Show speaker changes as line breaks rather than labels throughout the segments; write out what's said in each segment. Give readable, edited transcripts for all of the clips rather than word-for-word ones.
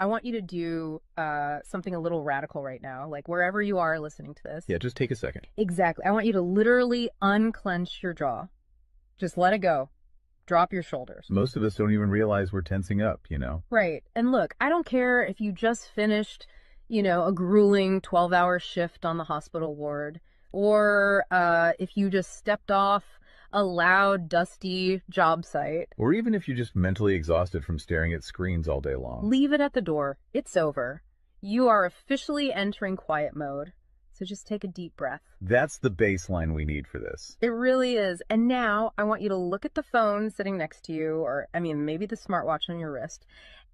I want you to do something a little radical right now, like wherever you are listening to this.
Yeah, just take a second.
Exactly. I want you to literally unclench your jaw. Just let it go. Drop your shoulders.
Most of us don't even realize we're tensing up, you know?
Right. And look, I don't care if you just finished, a grueling 12-hour shift on the hospital ward, or if you just stepped off a loud, dusty job site.
Or even if you're just mentally exhausted from staring at screens all day long.
Leave it at the door. It's over. You are officially entering quiet mode. So just take a deep breath.
That's the baseline we need for this.
It really is. And now I want you to look at the phone sitting next to you, or maybe the smartwatch on your wrist.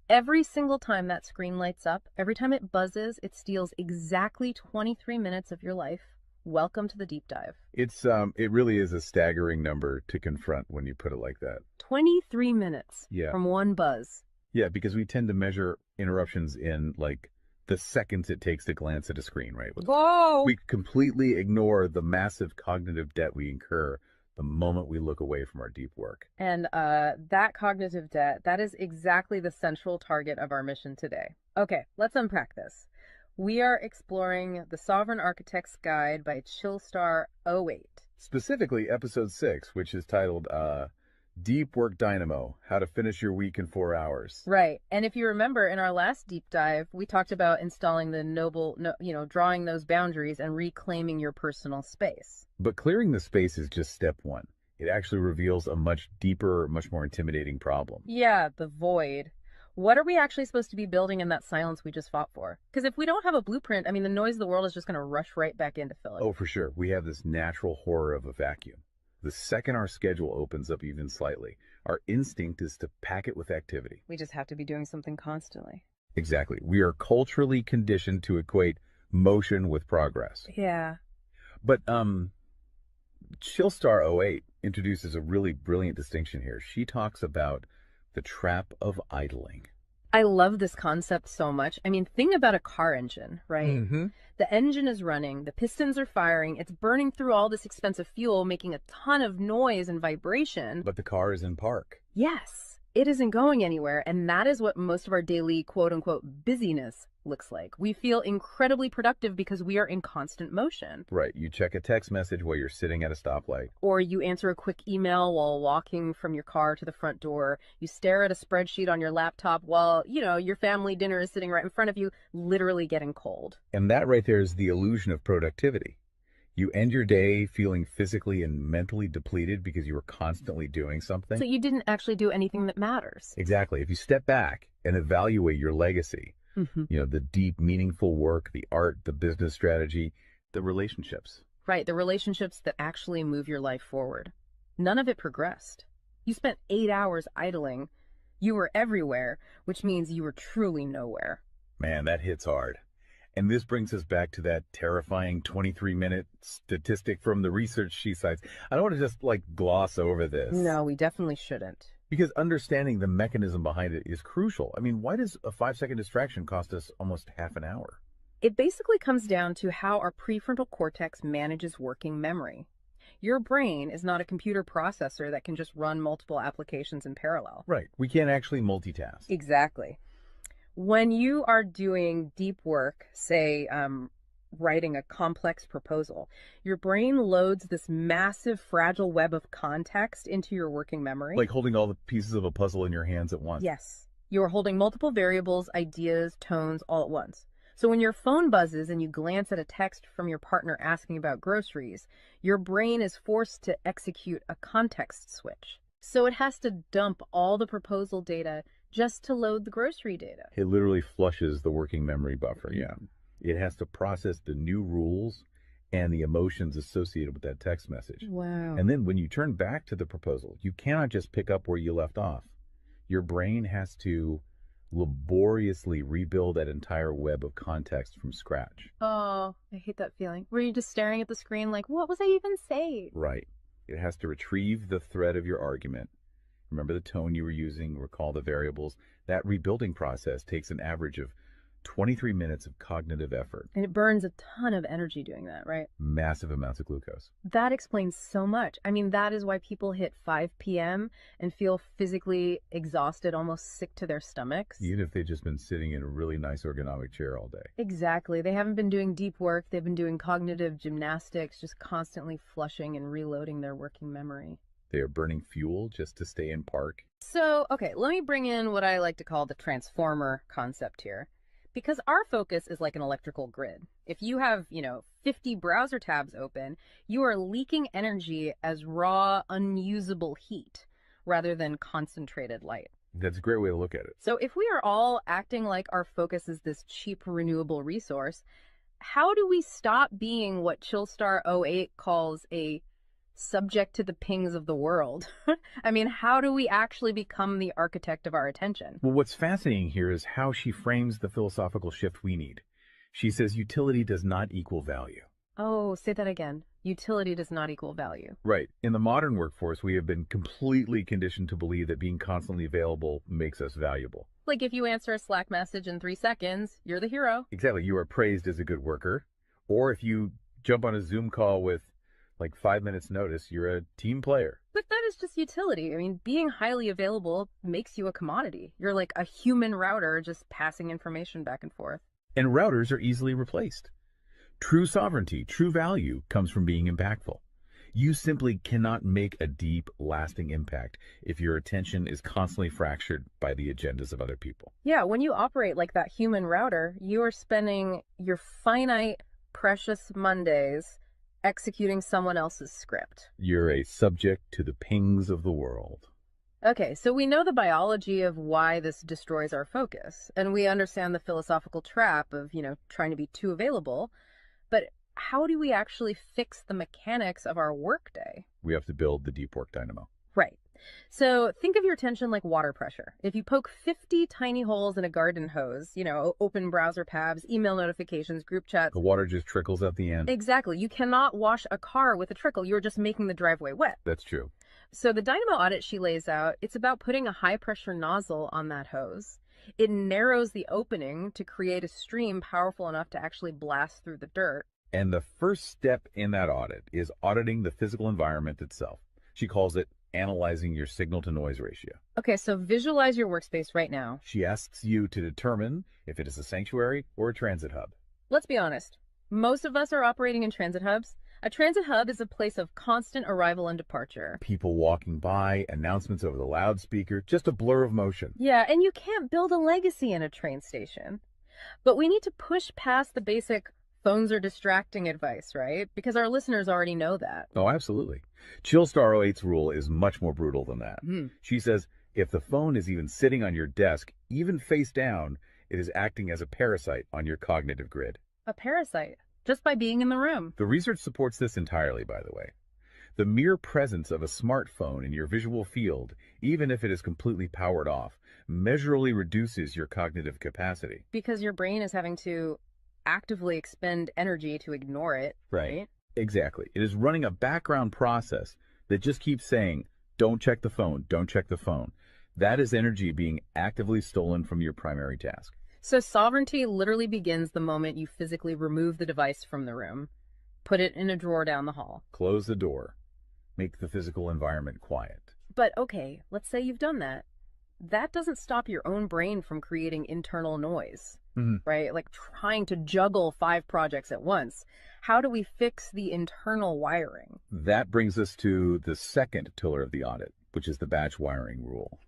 Every single time that screen lights up, every time it buzzes, it steals exactly 23 minutes of your life. Welcome to the deep dive.
It really is a staggering number to confront when you put it like that.
23 minutes
Yeah.
from one buzz.
Yeah, because we tend to measure interruptions in like the seconds it takes to glance at a screen, right?
Whoa!
We completely ignore the massive cognitive debt we incur the moment we look away from our deep work.
And that cognitive debt, that is exactly the central target of our mission today. Okay, let's unpack this. We are exploring The Sovereign Architect's Guide by Chillstar 08.
Specifically, episode 6, which is titled Deep Work Dynamo, How to Finish Your Week in 4 Hours.
Right. And if you remember in our last deep dive, we talked about installing drawing those boundaries and reclaiming your personal space.
But clearing the space is just step one. It actually reveals a much deeper, much more intimidating problem.
Yeah, the void. What are we actually supposed to be building in that silence we just fought for? Because if we don't have a blueprint, the noise of the world is just going to rush right back in to fill it.
Oh, for sure. We have this natural horror of a vacuum. The second our schedule opens up even slightly, our instinct is to pack it with activity.
We just have to be doing something constantly.
Exactly. We are culturally conditioned to equate motion with progress.
Yeah.
But Chillstar 08 introduces a really brilliant distinction here. She talks about the trap of idling.
I love this concept so much. Think about a car engine, right?
Mm-hmm.
The engine is running, the pistons are firing, it's burning through all this expensive fuel, making a ton of noise and vibration.
But the car is in park.
Yes, it isn't going anywhere, and that is what most of our daily quote-unquote busyness looks like. We feel incredibly productive because we are in constant motion.
Right. You check a text message while you're sitting at a stoplight.
Or you answer a quick email while walking from your car to the front door. You stare at a spreadsheet on your laptop while, your family dinner is sitting right in front of you, literally getting cold.
And that right there is the illusion of productivity. You end your day feeling physically and mentally depleted because you were constantly doing something.
So you didn't actually do anything that matters.
Exactly. If you step back and evaluate your legacy, the deep, meaningful work, the art, the business strategy, the relationships.
Right, the relationships that actually move your life forward. None of it progressed. You spent 8 hours idling. You were everywhere, which means you were truly nowhere.
Man, that hits hard. And this brings us back to that terrifying 23-minute statistic from the research she cites. I don't want to just gloss over this.
No, we definitely shouldn't.
Because understanding the mechanism behind it is crucial. Why does a 5-second distraction cost us almost half an hour?
It basically comes down to how our prefrontal cortex manages working memory. Your brain is not a computer processor that can just run multiple applications in parallel.
Right. We can't actually multitask.
Exactly. When you are doing deep work, say writing a complex proposal, your brain loads this massive fragile web of context into your working memory.
Like holding all the pieces of a puzzle in your hands at once.
Yes. You are holding multiple variables, ideas, tones all at once. So when your phone buzzes and you glance at a text from your partner asking about groceries, your brain is forced to execute a context switch. So it has to dump all the proposal data just to load the grocery data.
It literally flushes the working memory buffer, yeah. It has to process the new rules and the emotions associated with that text message.
Wow.
And then when you turn back to the proposal, you cannot just pick up where you left off. Your brain has to laboriously rebuild that entire web of context from scratch.
Oh, I hate that feeling. Were you just staring at the screen like, what was I even saying?
Right. It has to retrieve the thread of your argument. Remember the tone you were using, recall the variables. That rebuilding process takes an average of 23 minutes of cognitive effort.
And it burns a ton of energy doing that, right?
Massive amounts of glucose.
That explains so much. I mean, that is why people hit 5 p.m. and feel physically exhausted, almost sick to their stomachs.
Even if they've just been sitting in a really nice ergonomic chair all day.
Exactly. They haven't been doing deep work. They've been doing cognitive gymnastics, just constantly flushing and reloading their working memory.
They are burning fuel just to stay in park.
So, okay, let me bring in what I like to call the transformer concept here. Because our focus is like an electrical grid. If you have, 50 browser tabs open, you are leaking energy as raw, unusable heat rather than concentrated light.
That's a great way to look at it.
So if we are all acting like our focus is this cheap renewable resource, how do we stop being what Chillstar '08 calls a subject to the pings of the world? I mean, how do we actually become the architect of our attention?
Well, what's fascinating here is how she frames the philosophical shift we need. She says utility does not equal value.
Oh, say that again. Utility does not equal value.
Right. In the modern workforce, we have been completely conditioned to believe that being constantly available makes us valuable.
Like if you answer a Slack message in 3 seconds, you're the hero.
Exactly. You are praised as a good worker. Or if you jump on a Zoom call with like 5 minutes notice, you're a team player.
But that is just utility. I mean, being highly available makes you a commodity. You're like a human router just passing information back and forth.
And routers are easily replaced. True sovereignty, true value comes from being impactful. You simply cannot make a deep, lasting impact if your attention is constantly fractured by the agendas of other people.
Yeah, when you operate like that human router, you are spending your finite, precious Mondays executing someone else's script.
You're a subject to the pings of the world.
Okay, so we know the biology of why this destroys our focus, and we understand the philosophical trap of, trying to be too available, but how do we actually fix the mechanics of our workday?
We have to build the deep work dynamo.
Right. So think of your attention like water pressure. If you poke 50 tiny holes in a garden hose, open browser tabs, email notifications, group chats.
The water just trickles at the end.
Exactly. You cannot wash a car with a trickle. You're just making the driveway wet.
That's true.
So the Dynamo Audit she lays out, it's about putting a high pressure nozzle on that hose. It narrows the opening to create a stream powerful enough to actually blast through the dirt.
And the first step in that audit is auditing the physical environment itself. She calls it analyzing your signal to noise ratio.
Okay, so visualize your workspace right now.
She asks you to determine if it is a sanctuary or a transit hub.
Let's be honest. Most of us are operating in transit hubs. A transit hub is a place of constant arrival and departure.
People walking by, announcements over the loudspeaker, just a blur of motion.
Yeah, and you can't build a legacy in a train station. But we need to push past the basic phones are distracting advice, right? Because our listeners already know that.
Oh, absolutely. Chillstar '08's rule is much more brutal than that. She says if the phone is even sitting on your desk, even face down, it is acting as a parasite on your cognitive grid.
A parasite, just by being in the room.
The research supports this entirely, by the way. The mere presence of a smartphone in your visual field, even if it is completely powered off, measurably reduces your cognitive capacity.
Because your brain is having to actively expend energy to ignore it, right?
Exactly. It is running a background process that just keeps saying, don't check the phone, don't check the phone. That is energy being actively stolen from your primary task.
So sovereignty literally begins the moment you physically remove the device from the room, put it in a drawer down the hall.
Close the door. Make the physical environment quiet.
But okay, let's say you've done that. That doesn't stop your own brain from creating internal noise, right? Like trying to juggle 5 projects at once. How do we fix the internal wiring?
That brings us to the second pillar of the audit, which is the batch wiring rule.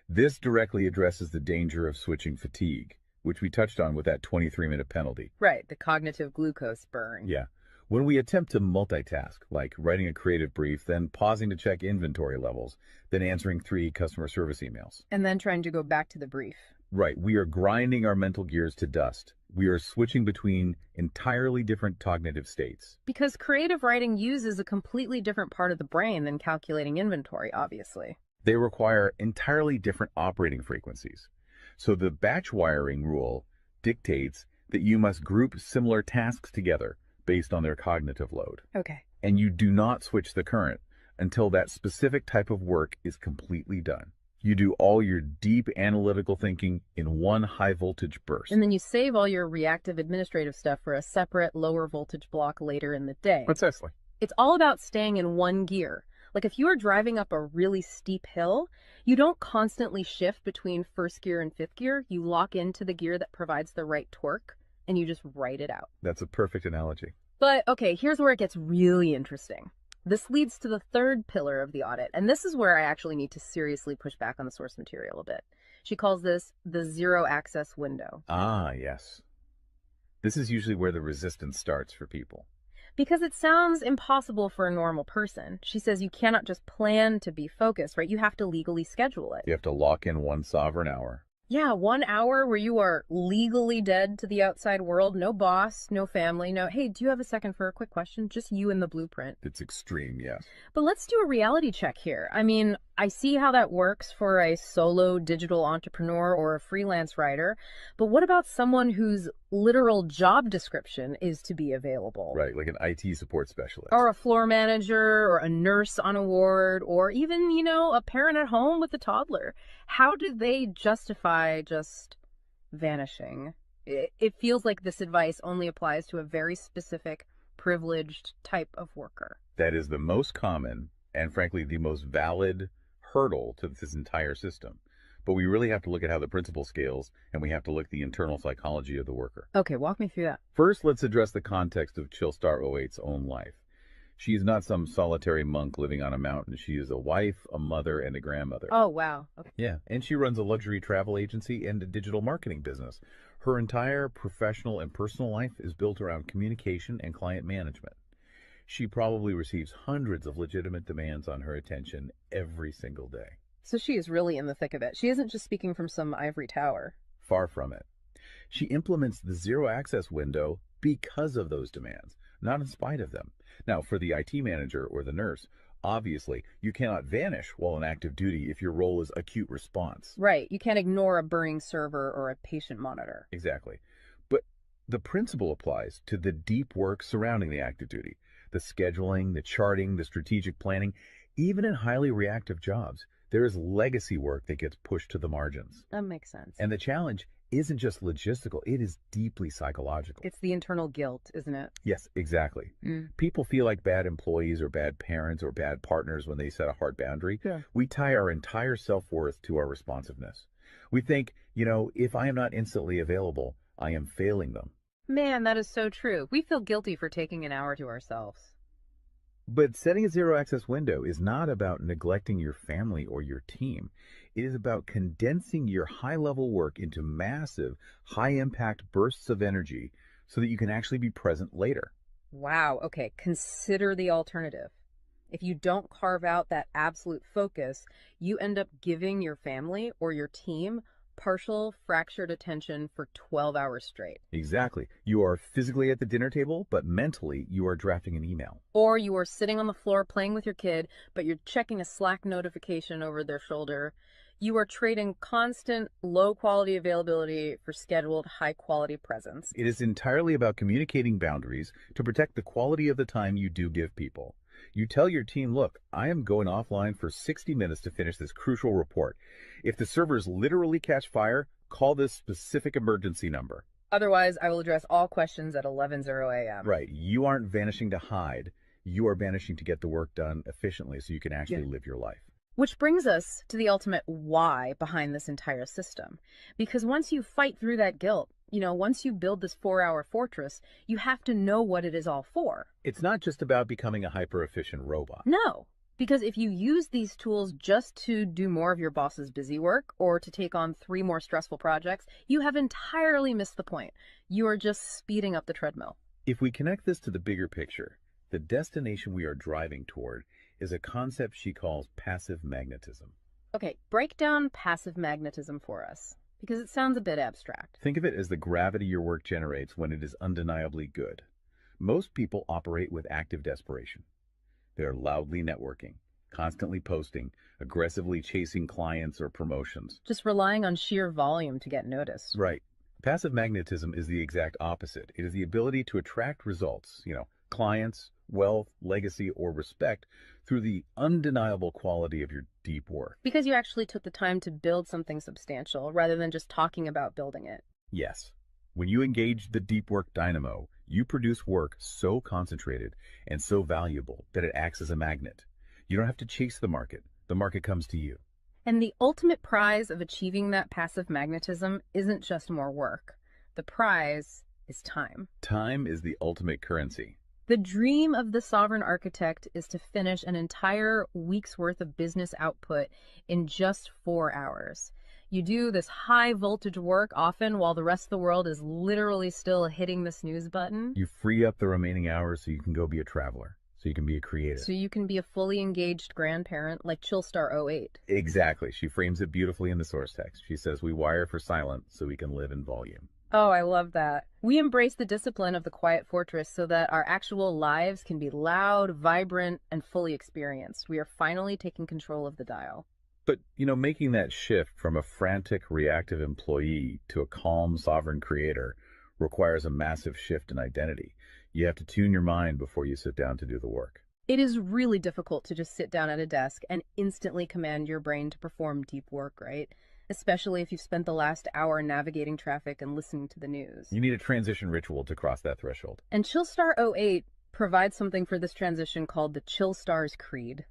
This directly addresses the danger of switching fatigue, which we touched on with that 23-minute penalty.
Right, the cognitive glucose burn.
Yeah. When we attempt to multitask, like writing a creative brief, then pausing to check inventory levels, then answering 3 customer service emails.
And then trying to go back to the brief.
Right. We are grinding our mental gears to dust. We are switching between entirely different cognitive states.
Because creative writing uses a completely different part of the brain than calculating inventory, obviously.
They require entirely different operating frequencies. So the batch wiring rule dictates that you must group similar tasks together based on their cognitive load.
Okay.
And you do not switch the current until that specific type of work is completely done. You do all your deep analytical thinking in one high voltage burst.
And then you save all your reactive administrative stuff for a separate lower voltage block later in the day.
Precisely.
It's all about staying in one gear. Like if you are driving up a really steep hill, you don't constantly shift between first gear and fifth gear. You lock into the gear that provides the right torque and you just ride it out.
That's a perfect analogy.
But okay, here's where it gets really interesting. This leads to the third pillar of the audit, and this is where I actually need to seriously push back on the source material a bit. She calls this the zero access window.
Ah, yes. This is usually where the resistance starts for people.
Because it sounds impossible for a normal person. She says you cannot just plan to be focused, right? You have to legally schedule it.
You have to lock in one sovereign hour.
Yeah, 1 hour where you are legally dead to the outside world. No boss, no family, no, hey, do you have a second for a quick question? Just you and the blueprint.
It's extreme, yes.
But let's do a reality check here. I mean, I see how that works for a solo digital entrepreneur or a freelance writer. But what about someone whose literal job description is to be available?
Right, like an IT support specialist.
Or a floor manager, or a nurse on a ward, or even, a parent at home with a toddler. How do they justify just vanishing? It feels like this advice only applies to a very specific, privileged type of worker.
That is the most common and, frankly, the most valid hurdle to this entire system. But we really have to look at how the principle scales, and we have to look at the internal psychology of the worker.
Okay, walk me through that.
First, let's address the context of Chillstar '08's own life. She is not some solitary monk living on a mountain. She is a wife, a mother, and a grandmother.
Oh, wow. Okay.
Yeah, and she runs a luxury travel agency and a digital marketing business. Her entire professional and personal life is built around communication and client management. She probably receives hundreds of legitimate demands on her attention every single day.
So she is really in the thick of it. She isn't just speaking from some ivory tower.
Far from it. She implements the zero access window because of those demands, not in spite of them. Now, for the IT manager or the nurse, obviously, you cannot vanish while on active duty if your role is acute response.
Right. You can't ignore a burning server or a patient monitor.
Exactly. But the principle applies to the deep work surrounding the active duty, the scheduling, the charting, the strategic planning. Even in highly reactive jobs, there is legacy work that gets pushed to the margins.
That makes sense.
And the challenge isn't just logistical, it is deeply psychological.
It's the internal guilt, isn't it?
Yes, exactly. People feel like bad employees or bad parents or bad partners when they set a hard boundary.
Yeah.
We tie our entire self-worth to our responsiveness. We think, if I am not instantly available, I am failing them.
Man, that is so true. We feel guilty for taking an hour to ourselves.
But setting a zero access window is not about neglecting your family or your team. It is about condensing your high level work into massive, high impact bursts of energy so that you can actually be present later.
Wow. Okay. Consider the alternative. If you don't carve out that absolute focus, you end up giving your family or your team partial fractured attention for 12 hours straight.
Exactly. You are physically at the dinner table, but mentally you are drafting an email.
Or you are sitting on the floor playing with your kid, but you're checking a Slack notification over their shoulder. You are trading constant low quality availability for scheduled high quality presence.
It is entirely about communicating boundaries to protect the quality of the time you do give people. You tell your team, look, I am going offline for 60 minutes to finish this crucial report. If the servers literally catch fire, call this specific emergency number.
Otherwise, I will address all questions at 11:00 a.m.
Right. You aren't vanishing to hide. You are vanishing to get the work done efficiently so you can actually live your life.
Which brings us to the ultimate why behind this entire system. Because once you fight through that guilt, once you build this 4-hour fortress, you have to know what it is all for.
It's not just about becoming a hyper-efficient robot.
No, because if you use these tools just to do more of your boss's busy work or to take on 3 more stressful projects, you have entirely missed the point. You are just speeding up the treadmill.
If we connect this to the bigger picture, the destination we are driving toward is a concept she calls passive magnetism.
Okay, break down passive magnetism for us, because it sounds a bit abstract.
Think of it as the gravity your work generates when it is undeniably good. Most people operate with active desperation. They're loudly networking, constantly posting, aggressively chasing clients or promotions.
Just relying on sheer volume to get noticed.
Right. Passive magnetism is the exact opposite. It is the ability to attract results, clients, wealth, legacy, or respect through the undeniable quality of your deep work.
Because you actually took the time to build something substantial rather than just talking about building it.
Yes, when you engage the deep work dynamo, you produce work so concentrated and so valuable that it acts as a magnet. You don't have to chase the market comes to you.
And the ultimate prize of achieving that passive magnetism isn't just more work. The prize is time.
Time is the ultimate currency.
The dream of the sovereign architect is to finish an entire week's worth of business output in just 4 hours. You do this high voltage work often while the rest of the world is literally still hitting the snooze button.
You free up the remaining hours so you can go be a traveler, so you can be a creative.
So you can be a fully engaged grandparent like Chillstar 08.
Exactly. She frames it beautifully in the source text. She says, we wire for silent so we can live in volume.
Oh, I love that. We embrace the discipline of the quiet fortress so that our actual lives can be loud, vibrant, and fully experienced. We are finally taking control of the dial.
But, making that shift from a frantic, reactive employee to a calm, sovereign creator requires a massive shift in identity. You have to tune your mind before you sit down to do the work.
It is really difficult to just sit down at a desk and instantly command your brain to perform deep work, right? Especially if you've spent the last hour navigating traffic and listening to the news.
You need a transition ritual to cross that threshold.
And Chillstar 08 provides something for this transition called the Chillstar's Creed.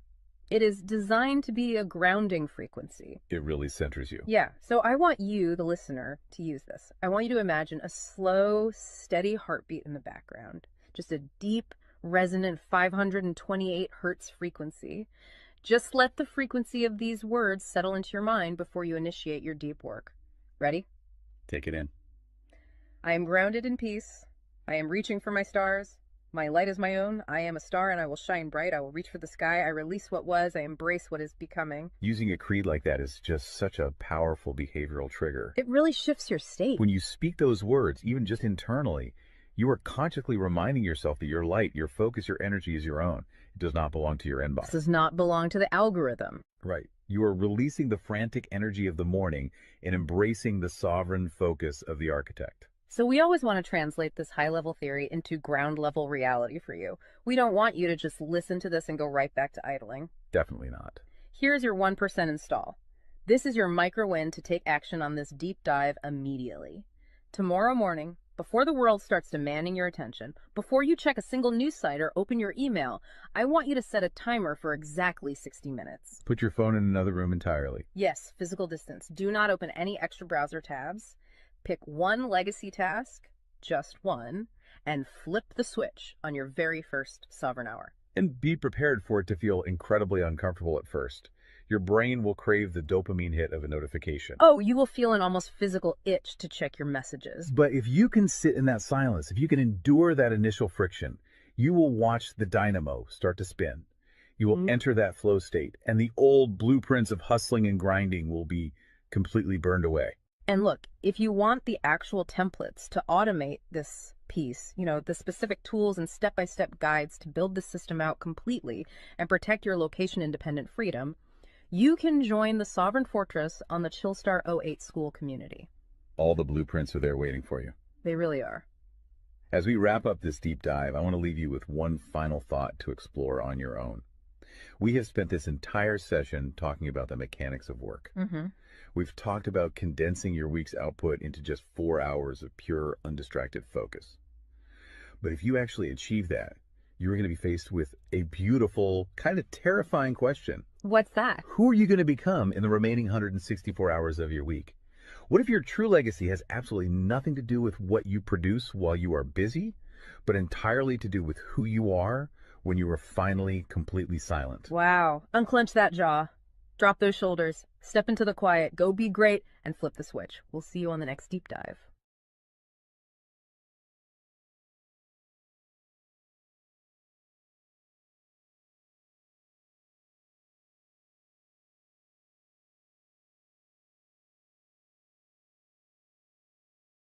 It is designed to be a grounding frequency.
It really centers you.
Yeah, so I want you, the listener, to use this. I want you to imagine a slow, steady heartbeat in the background. Just a deep, resonant 528 hertz frequency. Just let the frequency of these words settle into your mind before you initiate your deep work. Ready?
Take it in.
I am grounded in peace. I am reaching for my stars. My light is my own. I am a star and I will shine bright. I will reach for the sky. I release what was. I embrace what is becoming.
Using a creed like that is just such a powerful behavioral trigger.
It really shifts your state.
When you speak those words, even just internally, you are consciously reminding yourself that your light, your focus, your energy is your own. It does not belong to your inbox.
This does not belong to the algorithm.
Right. You are releasing the frantic energy of the morning and embracing the sovereign focus of the architect.
So we always want to translate this high-level theory into ground-level reality for you. We don't want you to just listen to this and go right back to idling.
Definitely not.
Here's your 1% install. This is your micro-win to take action on this deep dive immediately. Tomorrow morning, before the world starts demanding your attention, before you check a single news site or open your email, I want you to set a timer for exactly 60 minutes.
Put your phone in another room entirely.
Yes, physical distance. Do not open any extra browser tabs. Pick one legacy task, just one, and flip the switch on your very first sovereign hour.
And be prepared for it to feel incredibly uncomfortable at first. Your brain will crave the dopamine hit of a notification.
Oh, you will feel an almost physical itch to check your messages.
But if you can sit in that silence, if you can endure that initial friction, you will watch the dynamo start to spin. You will enter that flow state, and the old blueprints of hustling and grinding will be completely burned away.
And look, if you want the actual templates to automate this piece, the specific tools and step-by-step guides to build the system out completely and protect your location-independent freedom, you can join the Sovereign Fortress on the Chillstar 08 school community.
All the blueprints are there waiting for you.
They really are.
As we wrap up this deep dive, I want to leave you with one final thought to explore on your own. We have spent this entire session talking about the mechanics of work. We've talked about condensing your week's output into just 4 hours of pure, undistracted focus. But if you actually achieve that, you're going to be faced with a beautiful, kind of terrifying question.
What's that?
Who are you going to become in the remaining 164 hours of your week? What if your true legacy has absolutely nothing to do with what you produce while you are busy, but entirely to do with who you are when you are finally completely silent?
Wow. Unclench that jaw. Drop those shoulders. Step into the quiet. Go be great and flip the switch. We'll see you on the next deep dive.